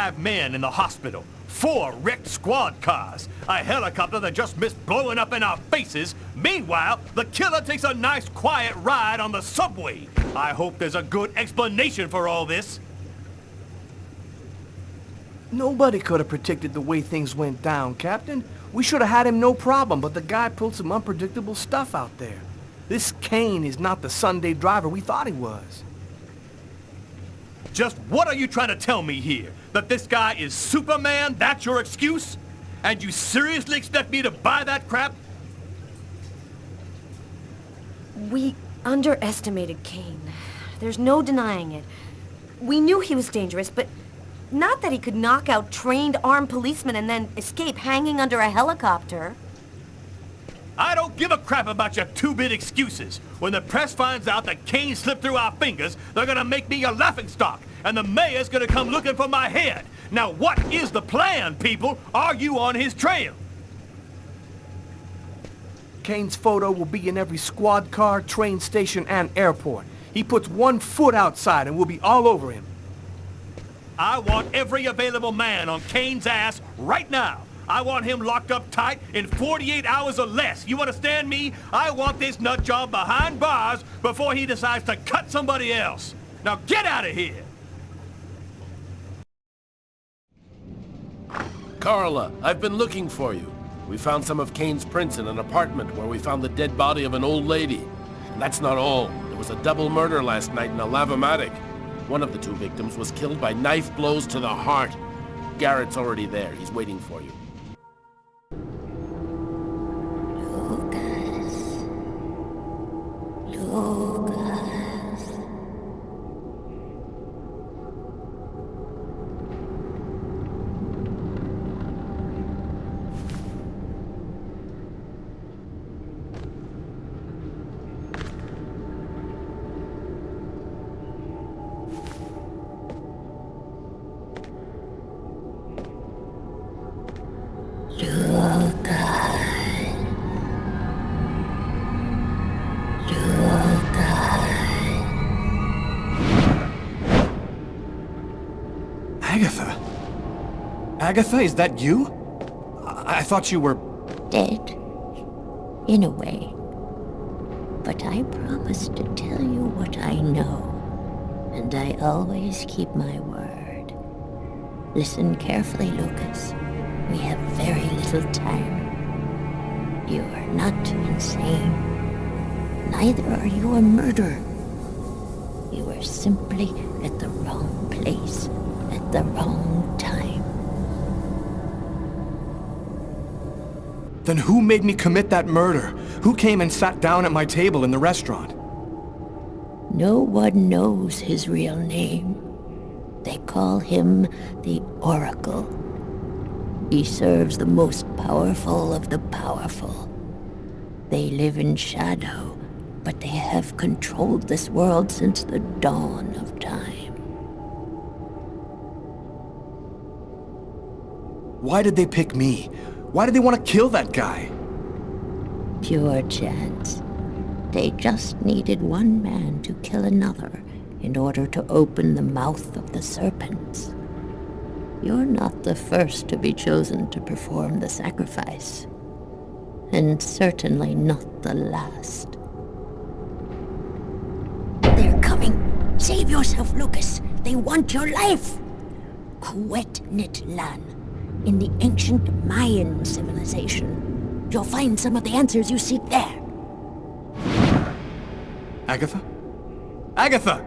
5 men in the hospital, 4 wrecked squad cars, a helicopter that just missed blowing up in our faces. Meanwhile, the killer takes a nice quiet ride on the subway. I hope there's a good explanation for all this. Nobody could have predicted the way things went down, Captain. We should have had him no problem, but the guy pulled some unpredictable stuff out there. This Kane is not the Sunday driver we thought he was. Just what are you trying to tell me here? That this guy is Superman? That's your excuse? And you seriously expect me to buy that crap? We underestimated Kane. There's no denying it. We knew he was dangerous, but not that he could knock out trained armed policemen and then escape hanging under a helicopter. I don't give a crap about your 2-bit excuses. When the press finds out that Kane slipped through our fingers, they're gonna make me a laughingstock, and the mayor's gonna come looking for my head. Now what is the plan, people? Are you on his trail? Kane's photo will be in every squad car, train station, and airport. He puts 1 foot outside and we'll be all over him. I want every available man on Kane's ass right now. I want him locked up tight in 48 hours or less. You understand me? I want this nutjob behind bars before he decides to cut somebody else. Now get out of here! Carla, I've been looking for you. We found some of Kane's prints in an apartment where we found the dead body of an old lady. And that's not all. There was a double murder last night in a lavomatic. One of the 2 victims was killed by knife blows to the heart. Garrett's already there. He's waiting for you. Agatha? Agatha, is that you? I thought you were... Dead. In a way. But I promised to tell you what I know. And I always keep my word. Listen carefully, Lucas. We have very little time. You are not insane. Neither are you a murderer. You are simply at the wrong place at the wrong time. Then who made me commit that murder? Who came and sat down at my table in the restaurant? No one knows his real name. They call him the Oracle. He serves the most powerful of the powerful. They live in shadow, but they have controlled this world since the dawn of time. Why did they pick me? Why did they want to kill that guy? Pure chance. They just needed one man to kill another in order to open the mouth of the serpents. You're not the first to be chosen to perform the sacrifice. And certainly not the last. They're coming! Save yourself, Lucas! They want your life! Kuwet-Nit-Lan, in the ancient Mayan civilization. You'll find some of the answers you seek there. Agatha? Agatha!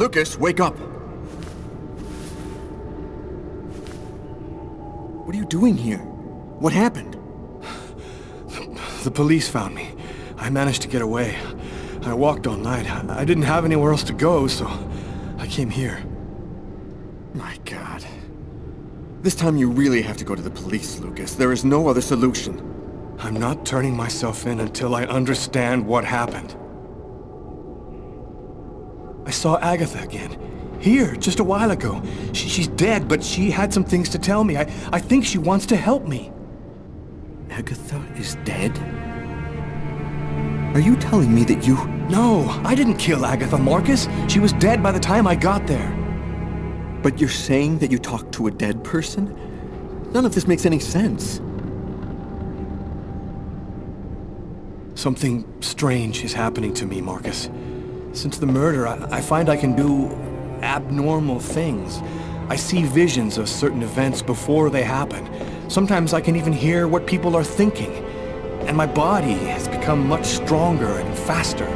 Lucas, wake up! What are you doing here? What happened? The police found me. I managed to get away. I walked all night. I didn't have anywhere else to go, so I came here. My God. This time you really have to go to the police, Lucas. There is no other solution. I'm not turning myself in until I understand what happened. I saw Agatha again. Here, just a while ago. She's dead, but she had some things to tell me. I think she wants to help me. Agatha is dead? Are you telling me that you... No, I didn't kill Agatha, Marcus. She was dead by the time I got there. But you're saying that you talked to a dead person? None of this makes any sense. Something strange is happening to me, Marcus. Since the murder, I find I can do abnormal things. I see visions of certain events before they happen. Sometimes I can even hear what people are thinking. And my body has become much stronger and faster.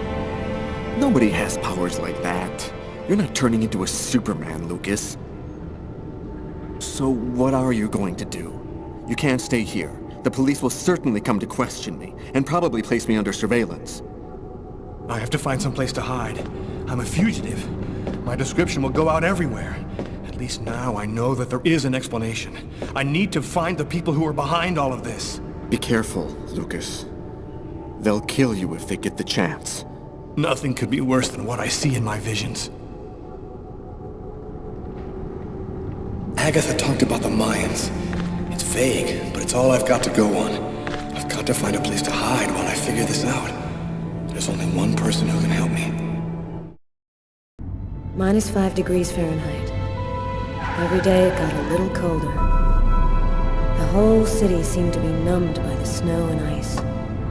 Nobody has powers like that. You're not turning into a Superman, Lucas. So what are you going to do? You can't stay here. The police will certainly come to question me, and probably place me under surveillance. I have to find some place to hide. I'm a fugitive. My description will go out everywhere. At least now I know that there is an explanation. I need to find the people who are behind all of this. Be careful, Lucas. They'll kill you if they get the chance. Nothing could be worse than what I see in my visions. Agatha talked about the Mayans. It's vague, but it's all I've got to go on. I've got to find a place to hide while I figure this out. There's only one person who can help me. -5 degrees Fahrenheit. Every day it got a little colder. The whole city seemed to be numbed by the snow and ice.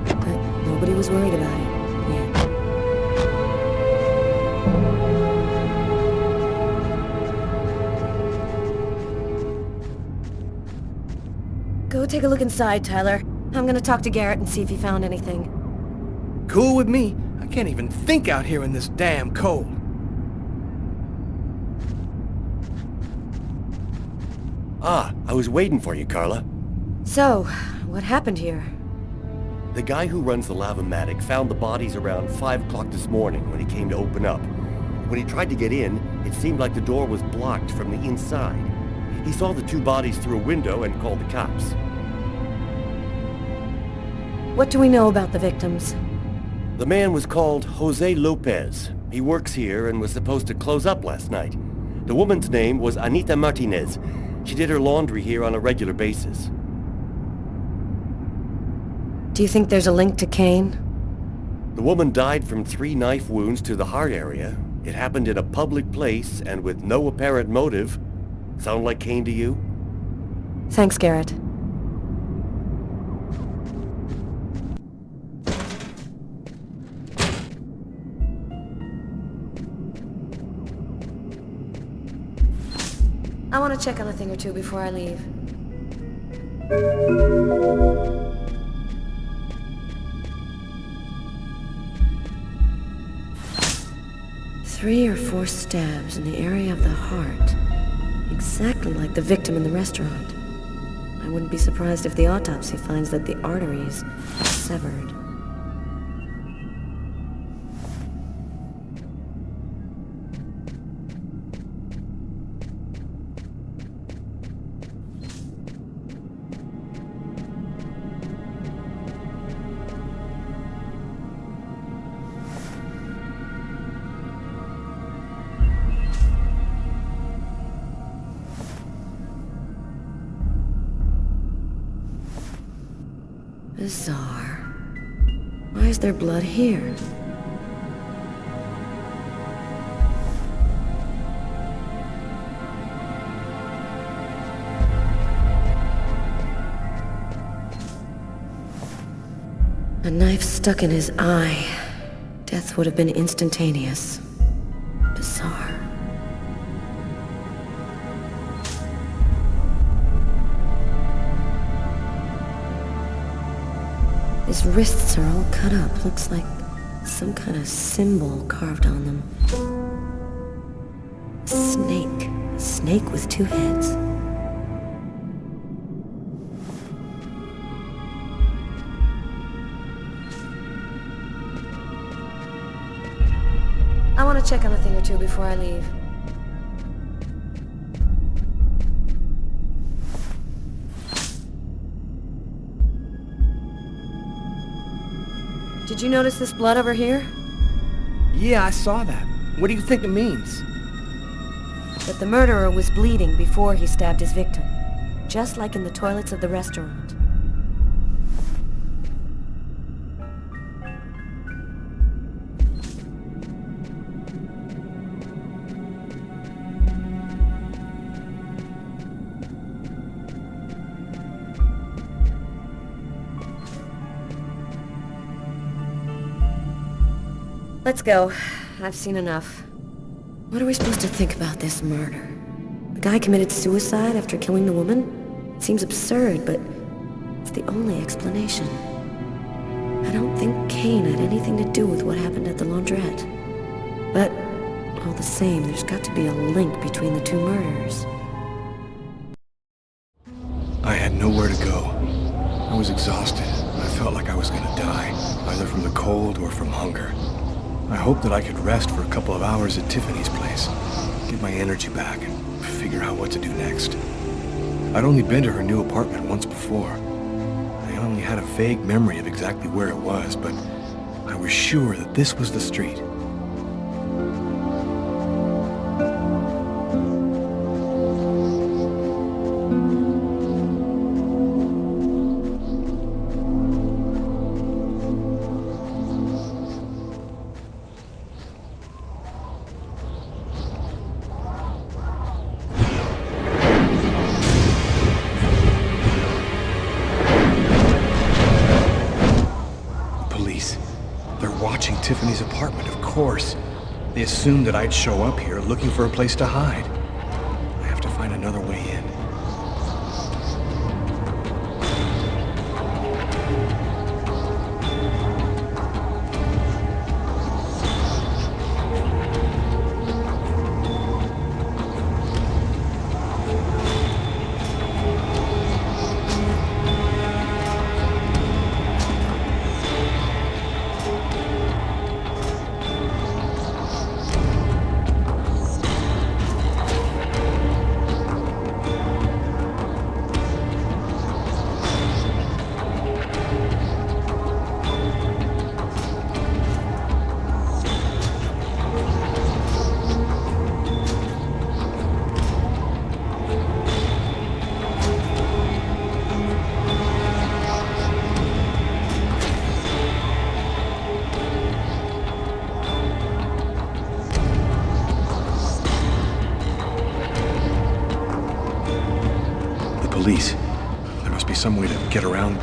But nobody was worried about it, yet. Go take a look inside, Tyler. I'm gonna talk to Garrett and see if he found anything. Cool with me. I can't even think out here in this damn cold. Ah, I was waiting for you, Carla. So, what happened here? The guy who runs the Lavomatic found the bodies around 5 o'clock this morning when he came to open up. When he tried to get in, it seemed like the door was blocked from the inside. He saw the 2 bodies through a window and called the cops. What do we know about the victims? The man was called Jose Lopez. He works here and was supposed to close up last night. The woman's name was Anita Martinez. She did her laundry here on a regular basis. Do you think there's a link to Kane? The woman died from 3 knife wounds to the heart area. It happened in a public place and with no apparent motive. Sound like Kane to you? Thanks, Garrett. I want to check on a thing or two before I leave. 3 or 4 stabs in the area of the heart. Exactly like the victim in the restaurant. I wouldn't be surprised if the autopsy finds that the arteries are severed. Bizarre. Why is there blood here? A knife stuck in his eye. Death would have been instantaneous. Bizarre. His wrists are all cut up. Looks like some kind of symbol carved on them. snake with two heads. I want to check on a thing or two before I leave. Did you notice this blood over here? Yeah, I saw that. What do you think it means? That the murderer was bleeding before he stabbed his victim. Just like in the toilets of the restaurant. Let's go. I've seen enough. What are we supposed to think about this murder? The guy committed suicide after killing the woman? It seems absurd, but it's the only explanation. I don't think Kane had anything to do with what happened at the laundrette. But, all the same, there's got to be a link between the two murders. I had nowhere to go. I was exhausted. I felt like I was gonna die, either from the cold or from hunger. I hoped that I could rest for a couple of hours at Tiffany's place, get my energy back, and figure out what to do next. I'd only been to her new apartment once before. I only had a vague memory of exactly where it was, but I was sure that this was the street. Tiffany's apartment, of course. They assumed that I'd show up here looking for a place to hide. I have to find another way in. Police. There must be some way to get around.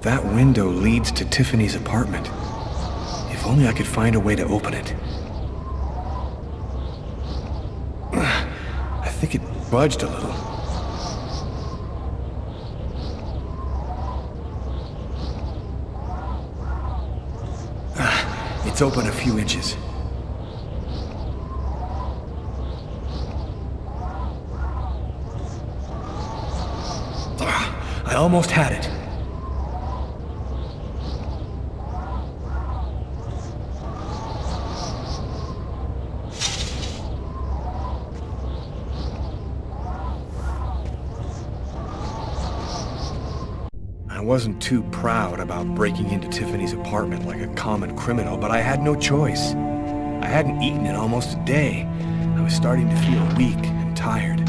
That window leads to Tiffany's apartment. If only I could find a way to open it. I think it budged a little. It's open a few inches. I almost had it. I wasn't too proud about breaking into Tiffany's apartment like a common criminal, but I had no choice. I hadn't eaten in almost a day. I was starting to feel weak and tired.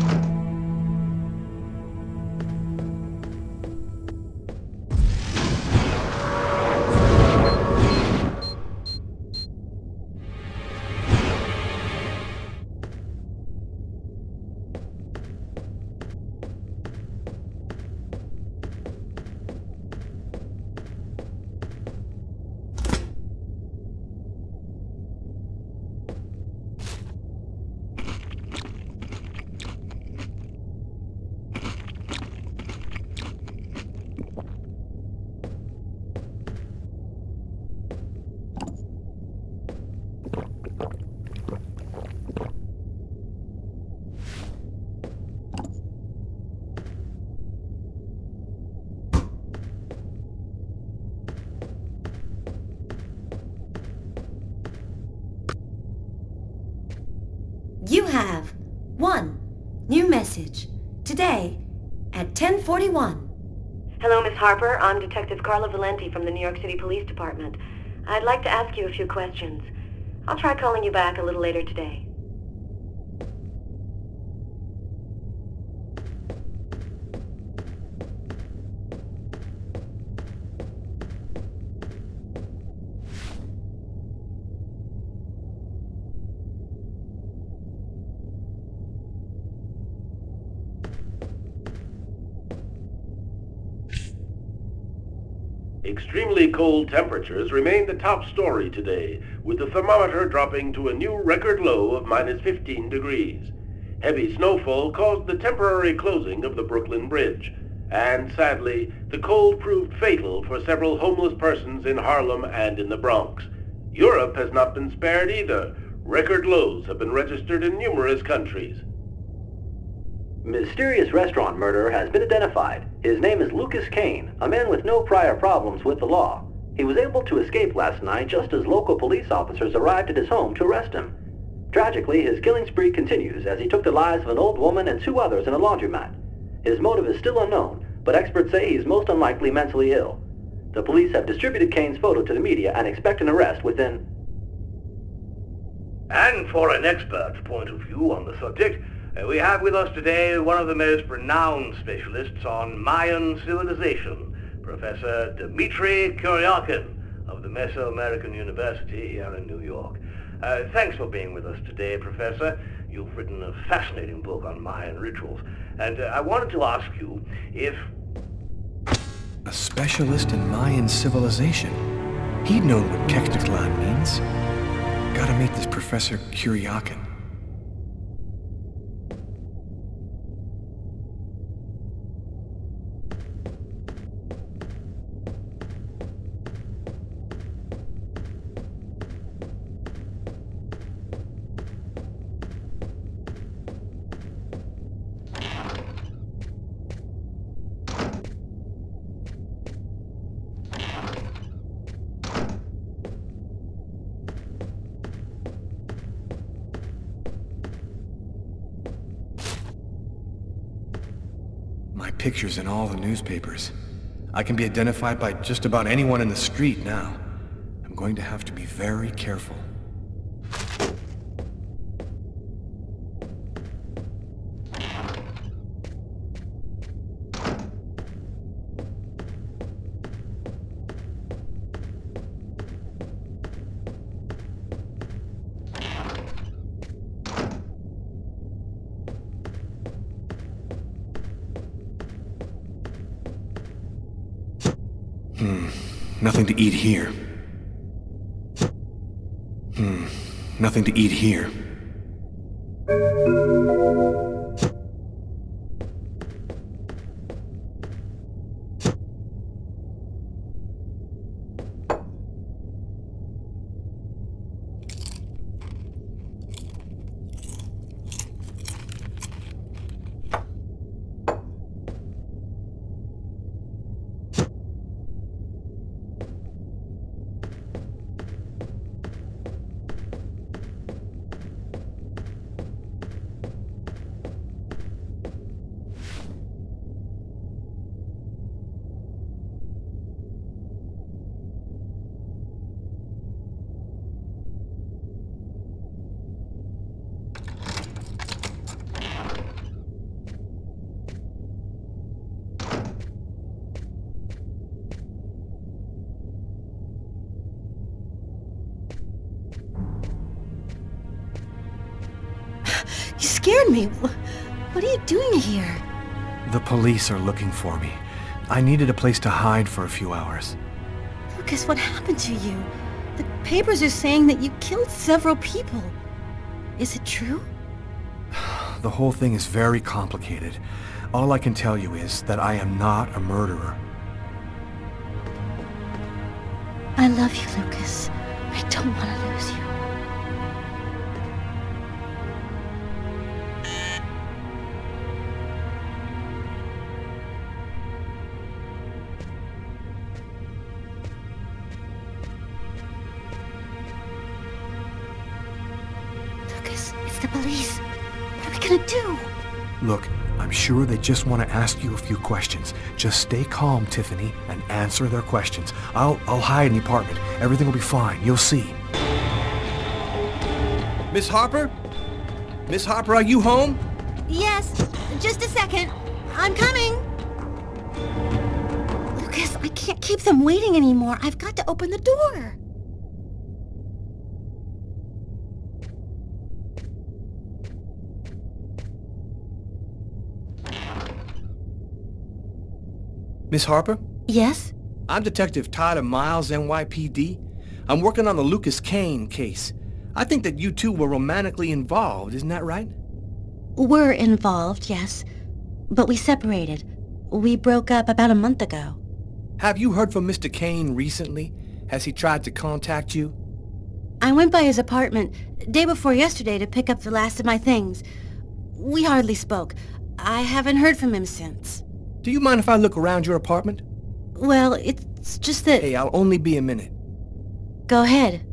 You have one new message today at 10:41. Hello, Miss Harper. I'm Detective Carla Valenti from the New York City Police Department. I'd like to ask you a few questions. I'll try calling you back a little later today. Extremely cold temperatures remain the top story today, with the thermometer dropping to a new record low of -15 degrees. Heavy snowfall caused the temporary closing of the Brooklyn Bridge, and sadly, the cold proved fatal for several homeless persons in Harlem and in the Bronx. Europe has not been spared either. Record lows have been registered in numerous countries. Mysterious restaurant murderer has been identified. His name is Lucas Kane, a man with no prior problems with the law. He was able to escape last night just as local police officers arrived at his home to arrest him. Tragically, his killing spree continues as he took the lives of an old woman and 2 others in a laundromat. His motive is still unknown, but experts say he's most unlikely mentally ill. The police have distributed Kane's photo to the media and expect an arrest within... And for an expert's point of view on the subject, we have with us today one of the most renowned specialists on Mayan civilization, Professor Dmitry Kuryakin of the Mesoamerican University here in New York. Thanks for being with us today, Professor. You've written a fascinating book on Mayan rituals, and I wanted to ask you if... A specialist in Mayan civilization. He'd known what Kekteklan means. Gotta meet this Professor Kuryakin. My picture's in all the newspapers. I can be identified by just about anyone in the street now. I'm going to have to be very careful. Nothing to eat here. Nothing to eat here. You scared me. What are you doing here? The police are looking for me. I needed a place to hide for a few hours. Lucas, what happened to you? The papers are saying that you killed several people. Is it true? The whole thing is very complicated. All I can tell you is that I am not a murderer. I love you, Lucas. I don't want to lose you. Lucas, it's the police. What are we gonna do? Look, I'm sure they just want to ask you a few questions. Just stay calm, Tiffany, and answer their questions. I'll hide in the apartment. Everything will be fine. You'll see. Miss Harper? Miss Harper, are you home? Yes, just a second. I'm coming. Lucas, I can't keep them waiting anymore. I've got to open the door. Miss Harper? Yes? I'm Detective Tyler Miles, NYPD. I'm working on the Lucas Kane case. I think that you two were romantically involved, isn't that right? We're involved, yes. But we separated. We broke up about a month ago. Have you heard from Mr. Kane recently? Has he tried to contact you? I went by his apartment day before yesterday to pick up the last of my things. We hardly spoke. I haven't heard from him since. Do you mind if I look around your apartment? Well, it's just that... Hey, I'll only be a minute. Go ahead.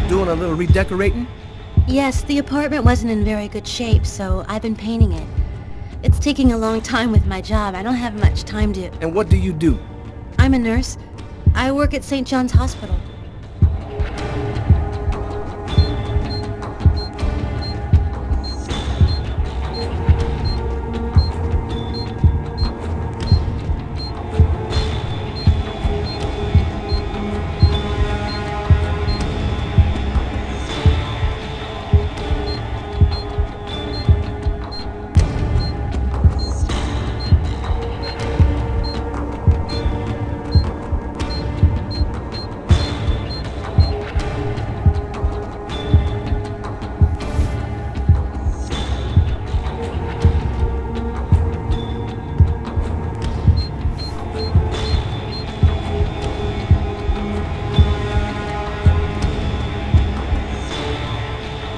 Doing a little redecorating? Yes, the apartment wasn't in very good shape, so I've been painting it. It's taking a long time with my job. I don't have much time to... And what do you do? I'm a nurse. I work at St. John's Hospital.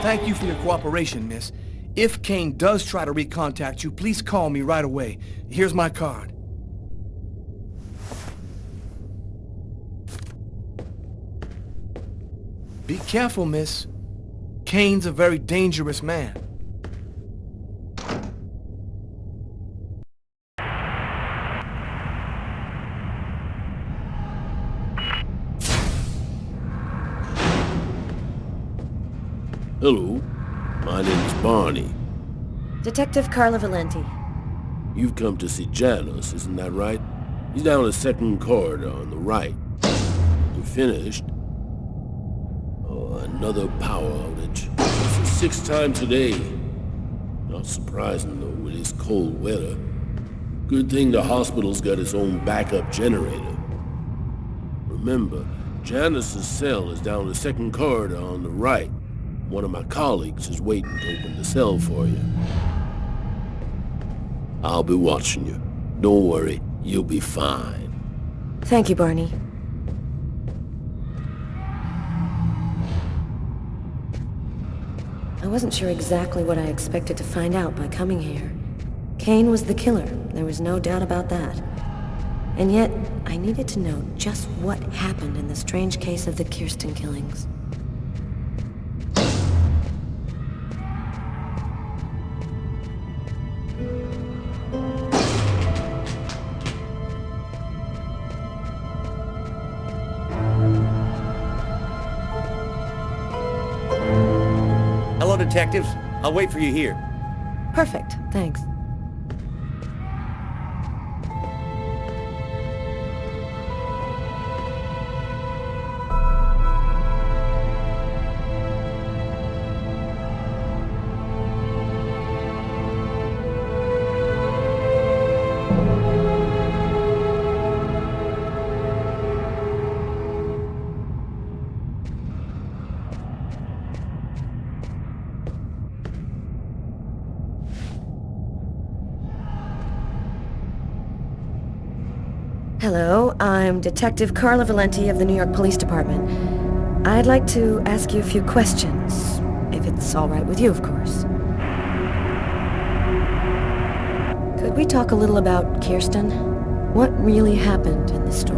Thank you for your cooperation, miss. If Kane does try to recontact you, please call me right away. Here's my card. Be careful, miss. Kane's a very dangerous man. Hello. My name's Barney. Detective Carla Valenti. You've come to see Janus, isn't that right? He's down the second corridor on the right. You finished? Oh, another power outage. It's the sixth time today. Not surprising, though, with this cold weather. Good thing the hospital's got its own backup generator. Remember, Janus's cell is down the second corridor on the right. One of my colleagues is waiting to open the cell for you. I'll be watching you. Don't worry, you'll be fine. Thank you, Barney. I wasn't sure exactly what I expected to find out by coming here. Kane was the killer, there was no doubt about that. And yet, I needed to know just what happened in the strange case of the Kirsten killings. Hello, detectives. I'll wait for you here. Perfect, thanks. Hello, I'm Detective Carla Valenti of the New York Police Department. I'd like to ask you a few questions, if it's all right with you, of course. Could we talk a little about Kirsten? What really happened in the store?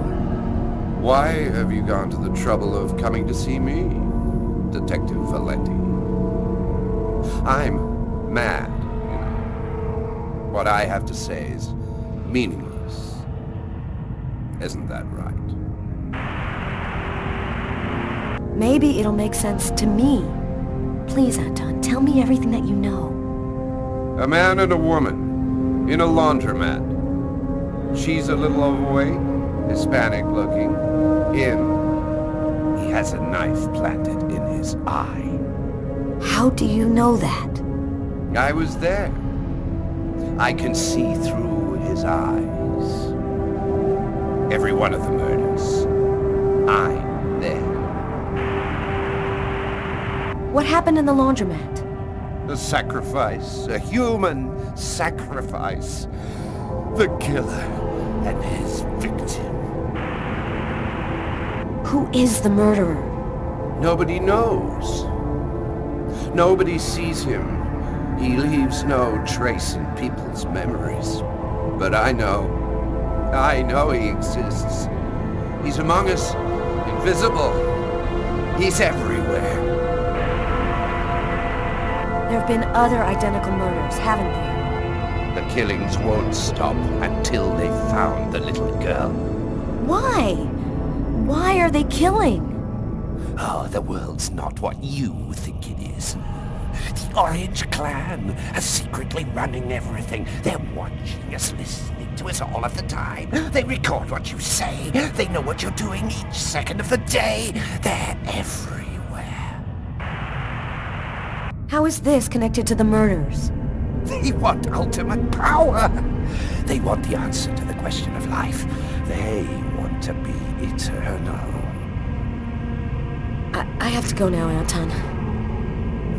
Why have you gone to the trouble of coming to see me, Detective Valenti? I'm mad, you know. What I have to say is meaningless. Isn't that right? Maybe it'll make sense to me. Please, Anton, tell me everything that you know. A man and a woman in a laundromat. She's a little overweight, Hispanic looking. He has a knife planted in his eye. How do you know that? I was there. I can see through his eyes. Every one of the murders. I'm there. What happened in the laundromat? A sacrifice. A human sacrifice. The killer and his victim. Who is the murderer? Nobody knows. Nobody sees him. He leaves no trace in people's memories. But I know he exists. He's among us, invisible. He's everywhere. There have been other identical murders, haven't there? The killings won't stop until they've found the little girl. Why? Why are they killing? Oh, the world's not what you think it is. The Orange Clan are secretly running everything. They're watching us, listening to us all of the time. They record what you say. They know what you're doing each second of the day. They're everywhere. How is this connected to the murders? They want ultimate power. They want the answer to the question of life. They want to be eternal. I have to go now, Anton.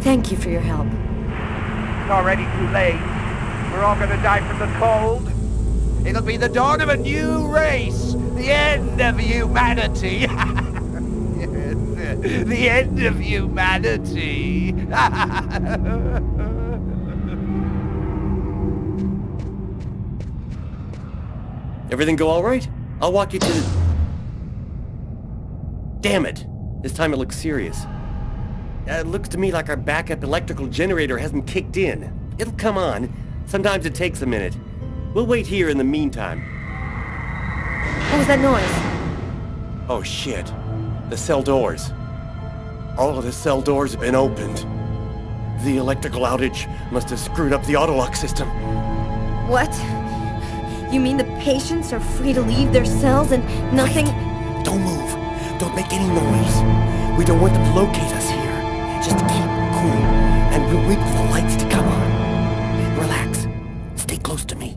Thank you for your help. It's already too late. We're all gonna die from the cold. It'll be the dawn of a new race. The end of humanity. The end of humanity. Everything go all right? I'll walk you to the... Damn it! This time it looks serious. It looks to me like our backup electrical generator hasn't kicked in. It'll come on. Sometimes it takes a minute. We'll wait here in the meantime. What was that noise? Oh shit. The cell doors. All of the cell doors have been opened. The electrical outage must have screwed up the autolock system. What? You mean the patients are free to leave their cells and nothing... Wait. Don't move. Don't make any noise. We don't want them to locate us here. Just keep cool, and we'll wait for the lights to come on. Relax. Stay close to me.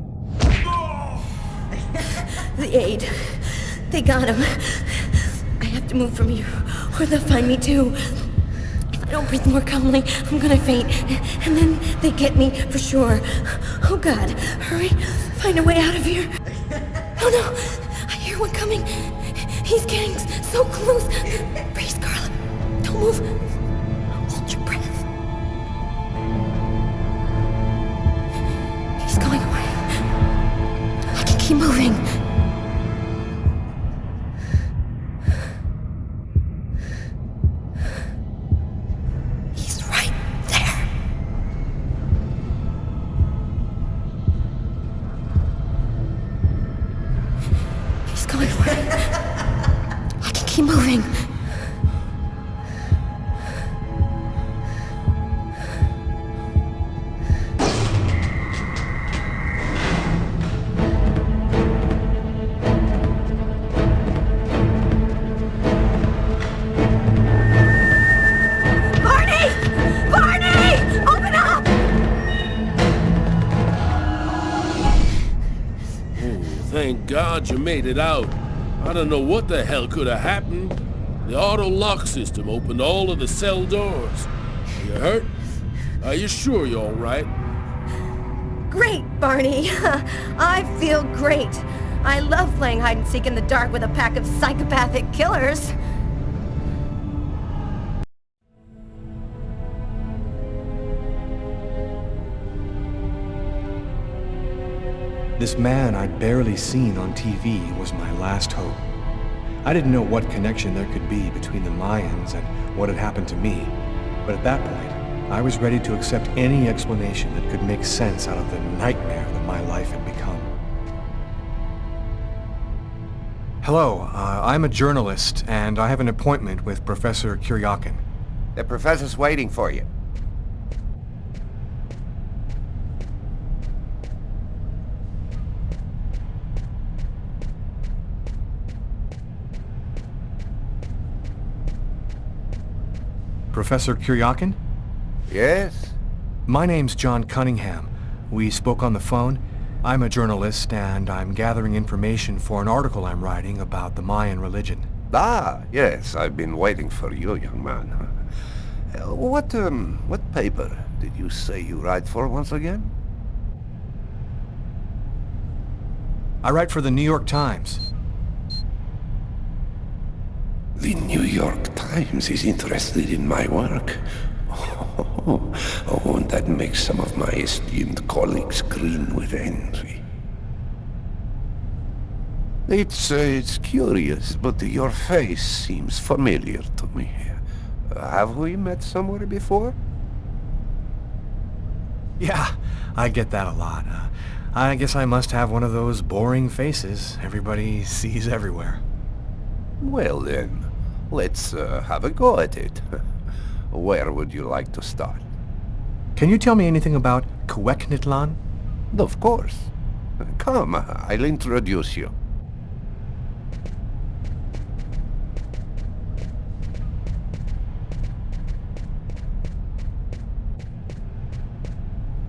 The aide. They got him. I have to move from here, or they'll find me too. If I don't breathe more calmly, I'm gonna faint. And then they get me for sure. Oh God, hurry. Find a way out of here. Oh no, I hear one coming. He's getting so close. Breathe, Carla. Don't move. Hold your breath. He's going away. I can keep moving. He's right there. He's going away. I can keep moving. Thank God you made it out. I don't know what the hell could have happened. The auto lock system opened all of the cell doors. Are you hurt? Are you sure you're all right? Great, Barney. I feel great. I love playing hide and seek in the dark with a pack of psychopathic killers. This man I'd barely seen on TV was my last hope. I didn't know what connection there could be between the Mayans and what had happened to me, but at that point, I was ready to accept any explanation that could make sense out of the nightmare that my life had become. Hello, I'm a journalist, and I have an appointment with Professor Kuryakin. The professor's waiting for you. Professor Kuryakin? Yes? My name's John Cunningham. We spoke on the phone. I'm a journalist, and I'm gathering information for an article I'm writing about the Mayan religion. Ah, yes, I've been waiting for you, young man. What paper did you say you write for once again? I write for the New York Times. The New York Times is interested in my work. Oh, won't that make some of my esteemed colleagues grin with envy? It's curious, but your face seems familiar to me. Have we met somewhere before? Yeah, I get that a lot. I guess I must have one of those boring faces everybody sees everywhere. Well then, let's have a go at it. Where would you like to start? Can you tell me anything about Cuecnitlan? Of course. Come, I'll introduce you.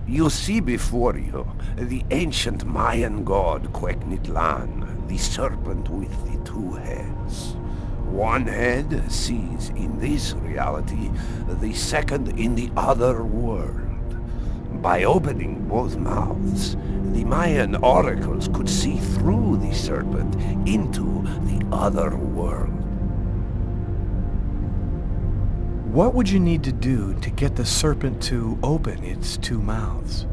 You see before you the ancient Mayan god Cuecnitlan, the serpent with the two heads. One head sees in this reality, the second in the other world. By opening both mouths, the Mayan oracles could see through the serpent into the other world. What would you need to do to get the serpent to open its two mouths?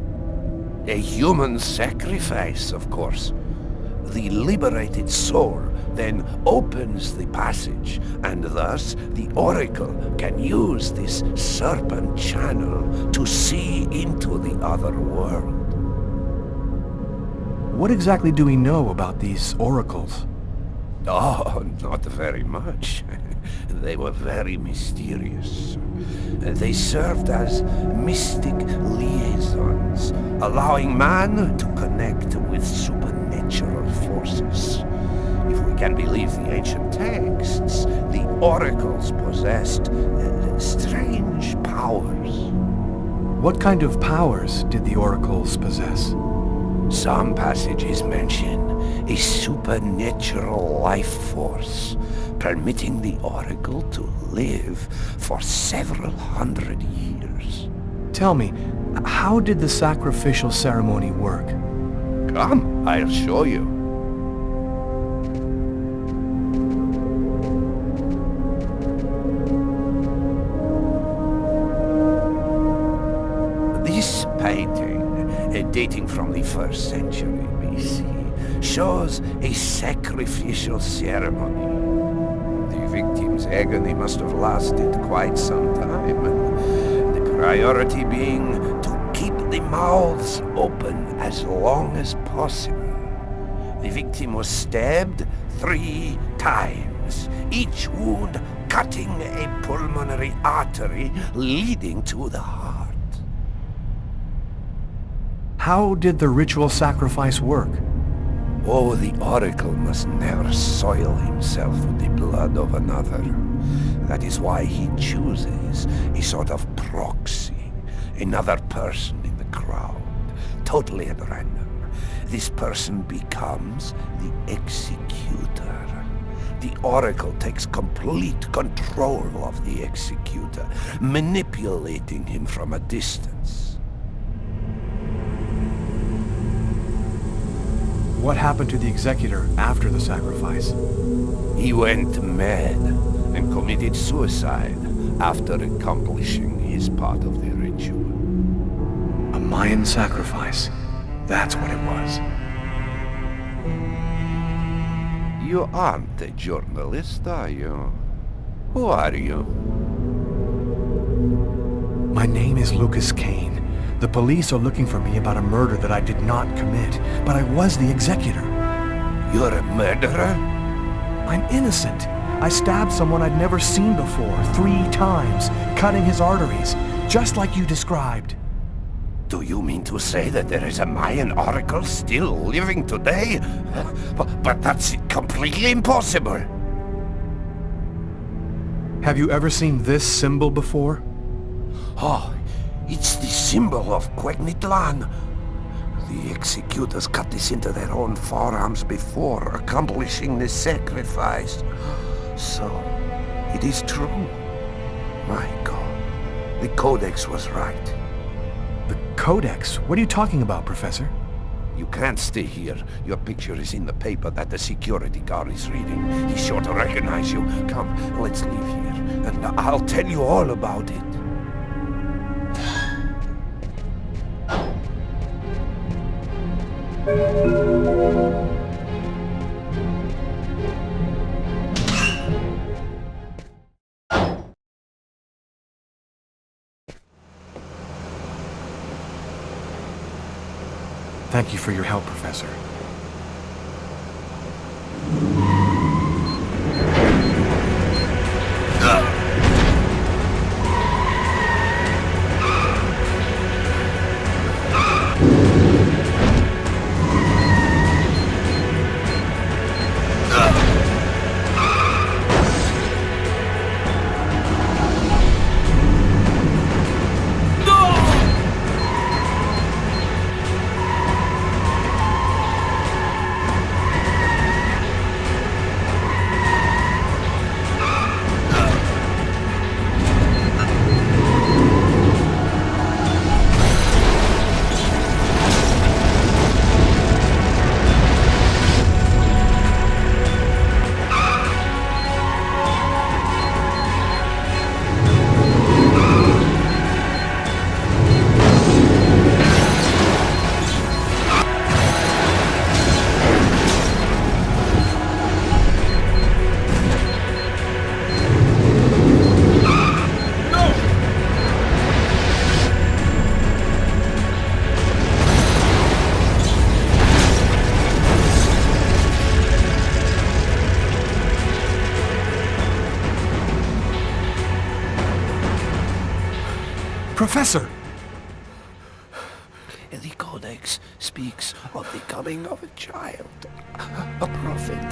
A human sacrifice, of course. The liberated soul then opens the passage, and thus the oracle can use this serpent channel to see into the other world. What exactly do we know about these oracles? Oh, not very much. They were very mysterious. They served as mystic liaisons, allowing man to connect with supernatural forces. If we can believe the ancient texts, the oracles possessed strange powers. What kind of powers did the oracles possess? Some passages mention a supernatural life force, permitting the oracle to live for several hundred years. Tell me, how did the sacrificial ceremony work? Come, I'll show you. This painting, dating from the 1st century BC, shows a sacrificial ceremony. The victim's agony must have lasted quite some time, the priority being to keep the mouths open as long as possible. The victim was stabbed 3 times, each wound cutting a pulmonary artery leading to the heart. How did the ritual sacrifice work? Oh, the oracle must never soil himself with the blood of another. That is why he chooses a sort of proxy, another person in the crowd, totally at random. This person becomes the executor. The oracle takes complete control of the executor, manipulating him from a distance. What happened to the executor after the sacrifice? He went mad and committed suicide after accomplishing his part of the ritual. A Mayan sacrifice. That's what it was. You aren't a journalist, are you? Who are you? My name is Lucas Kane. The police are looking for me about a murder that I did not commit, but I was the executor. You're a murderer? I'm innocent. I stabbed someone I'd never seen before 3 times, cutting his arteries, just like you described. Do you mean to say that there is a Mayan oracle still living today? But that's completely impossible. Have you ever seen this symbol before? Oh, it's the symbol of Quegnitlan. The executors cut this into their own forearms before accomplishing the sacrifice. So, it is true. My God, the Codex was right. The Codex? What are you talking about, Professor? You can't stay here. Your picture is in the paper that the security guard is reading. He's sure to recognize you. Come, let's leave here, and I'll tell you all about it. Thank you for your help, Professor. Professor! The Codex speaks of the coming of a child, a prophet,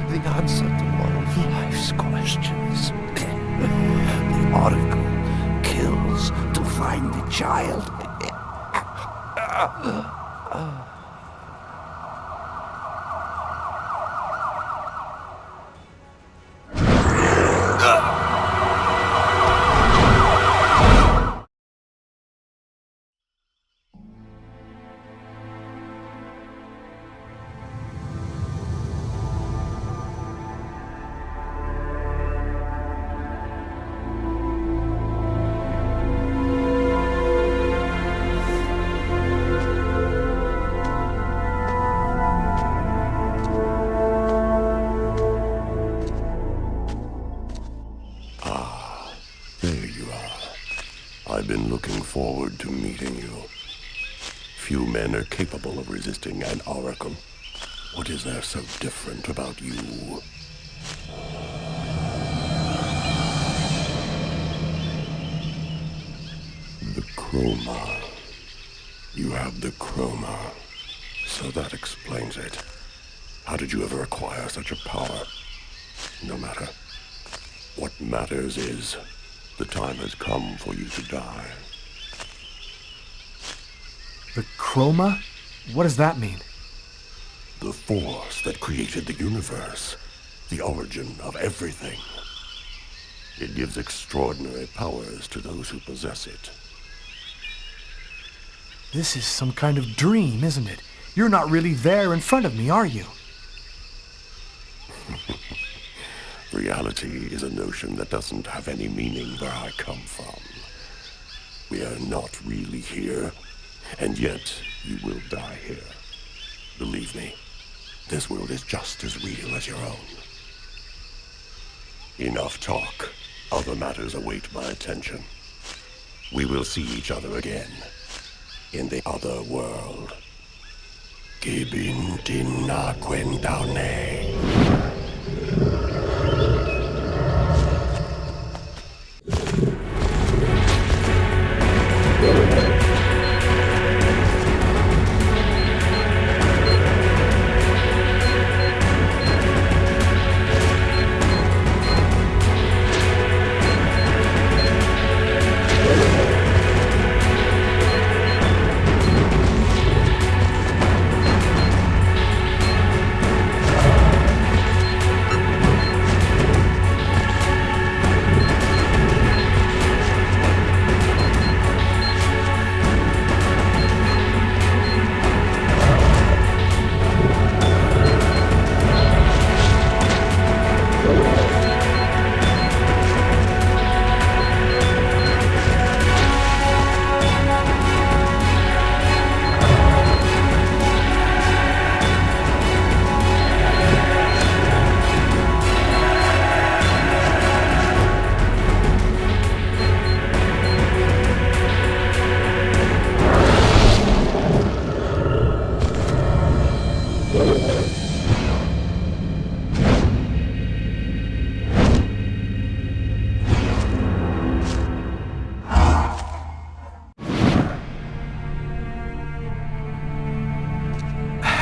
the answer to all of life's questions. The Oracle kills to find the child. There you are. I've been looking forward to meeting you. Few men are capable of resisting an oracle. What is there so different about you? The chroma. You have the chroma. So that explains it. How did you ever acquire such a power? No matter. What matters is, the time has come for you to die. The chroma? What does that mean? The force that created the universe. The origin of everything. It gives extraordinary powers to those who possess it. This is some kind of dream, isn't it? You're not really there in front of me, are you? Reality is a notion that doesn't have any meaning where I come from. We are not really here, and yet you will die here. Believe me, this world is just as real as your own. Enough talk. Other matters await my attention. We will see each other again, in the other world. Gibin dinna quendane.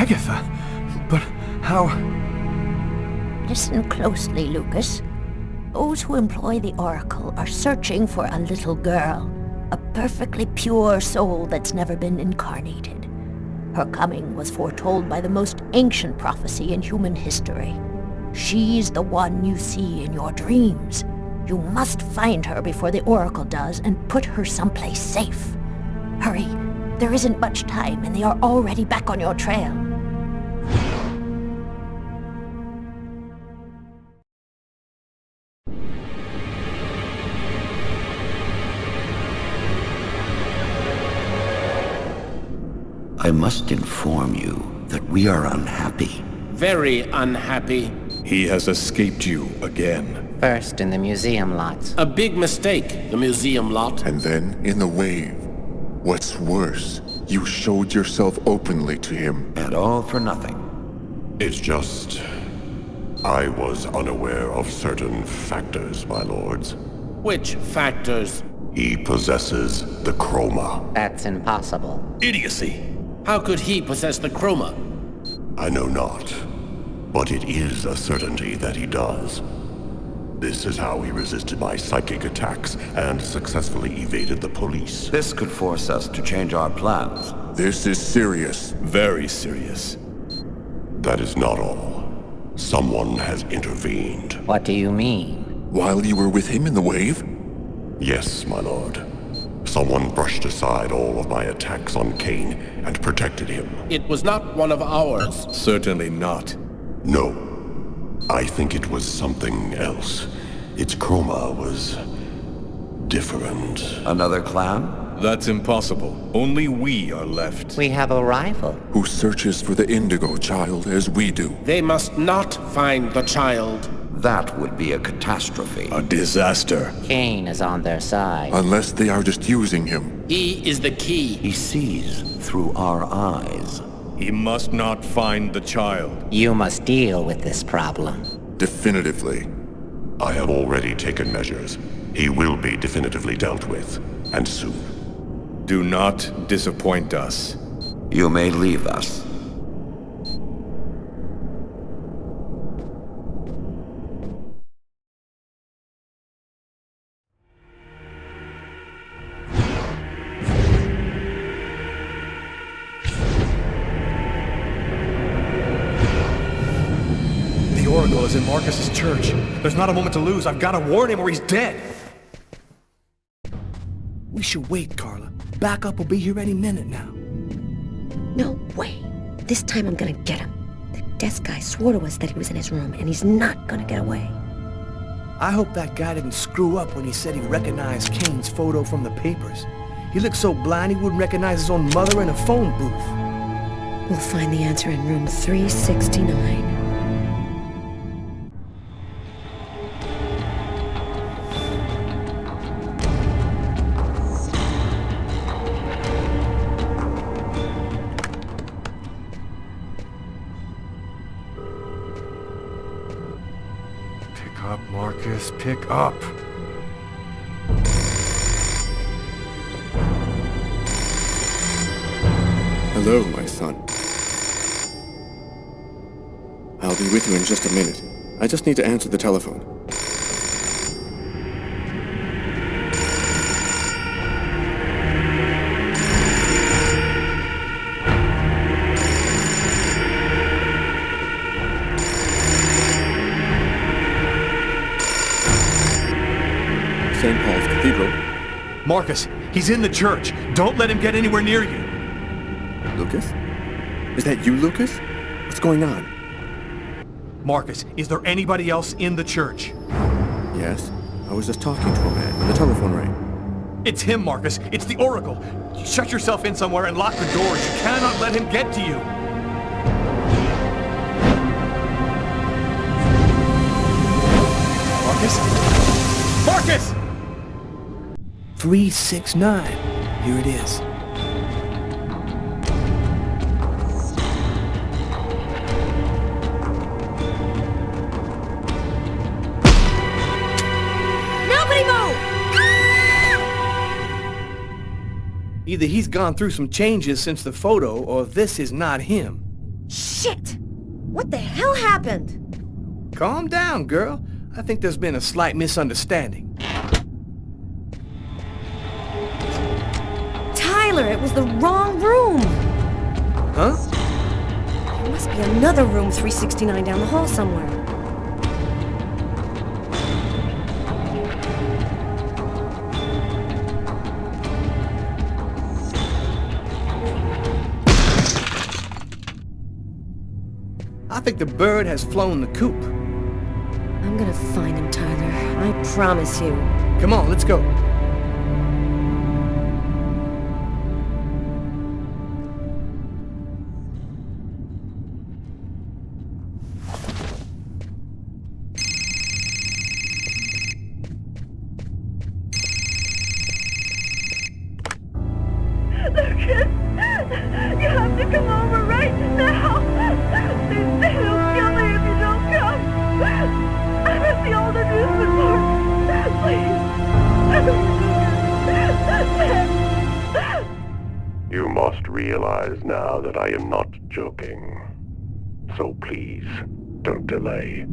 Agatha, but how... Listen closely, Lucas. Those who employ the Oracle are searching for a little girl, a perfectly pure soul that's never been incarnated. Her coming was foretold by the most ancient prophecy in human history. She's the one you see in your dreams. You must find her before the Oracle does and put her someplace safe. Hurry, there isn't much time and they are already back on your trail. I must inform you that we are unhappy. Very unhappy. He has escaped you again. First in the museum lot. A big mistake, the museum lot. And then in the wave. What's worse, you showed yourself openly to him. And all for nothing. It's just... I was unaware of certain factors, my lords. Which factors? He possesses the chroma. That's impossible. Idiocy. How could he possess the chroma? I know not, but it is a certainty that he does. This is how he resisted my psychic attacks and successfully evaded the police. This could force us to change our plans. This is serious. Very serious. That is not all. Someone has intervened. What do you mean? While you were with him in the wave? Yes, my lord. Someone brushed aside all of my attacks on Kane and protected him. It was not one of ours. Certainly not. No. I think it was something else. Its chroma was different. Another clan? That's impossible. Only we are left. We have a rival. Who searches for the Indigo child as we do. They must not find the child. That would be a catastrophe. A disaster. Kane is on their side. Unless they are just using him. He is the key. He sees through our eyes. He must not find the child. You must deal with this problem. Definitively. I have already taken measures. He will be definitively dealt with, and soon. Do not disappoint us. You may leave us. The Oracle is in Marcus's church. There's not a moment to lose. I've got to warn him or he's dead. We should wait, Carla. Backup will be here any minute now. No way. This time I'm gonna get him. The desk guy swore to us that he was in his room, and he's not gonna get away. I hope that guy didn't screw up when he said he recognized Kane's photo from the papers. He looked so blind he wouldn't recognize his own mother in a phone booth. We'll find the answer in room 369. Pick up, Marcus. Pick up. Hello, my son. I'll be with you in just a minute. I just need to answer the telephone. St. Paul's Cathedral. Marcus, he's in the church. Don't let him get anywhere near you. Lucas? Is that you, Lucas? What's going on? Marcus, is there anybody else in the church? Yes, I was just talking to a man when the telephone rang. It's him, Marcus. It's the Oracle. You shut yourself in somewhere and lock the doors. You cannot let him get to you. Marcus? Marcus! 369. Here it is. Nobody move! Either he's gone through some changes since the photo, or this is not him. Shit! What the hell happened? Calm down, girl. I think there's been a slight misunderstanding. Tyler, it was the wrong room! Huh? There must be another room 369 down the hall somewhere. I think the bird has flown the coop. I'm gonna find him, Tyler. I promise you. Come on, let's go. Lucas, you have to come over right now. They'll kill me if you don't come. I'm at the old amusement park. Please. Lucas. You must realize now that I am not joking. So please, don't delay.